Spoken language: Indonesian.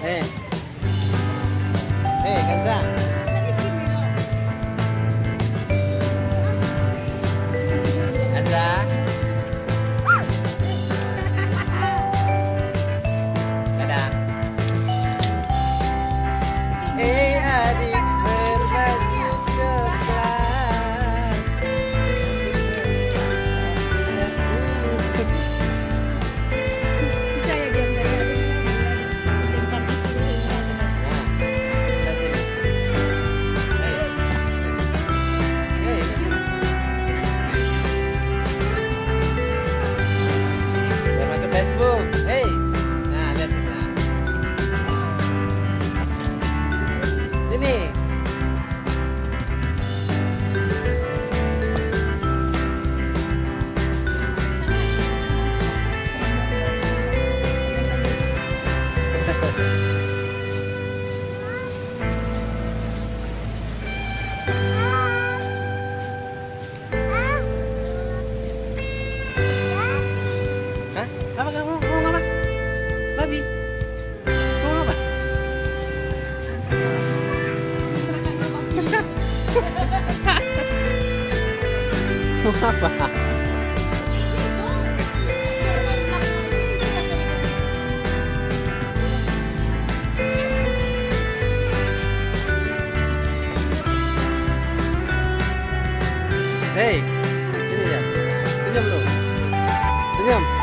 Eh, Kanza. Kanza. Dadah. Adik berbaju coklat. Bisa ya diam dari tadi. Tingkat itu dulu. Biar masuk Facebook. Hey. Nah, lihat nah. Sini. Hah? Apa kamu mau apa? Babi. Mau apa? Mau apa? Hei, sini ya. Senyum lu. Senyum.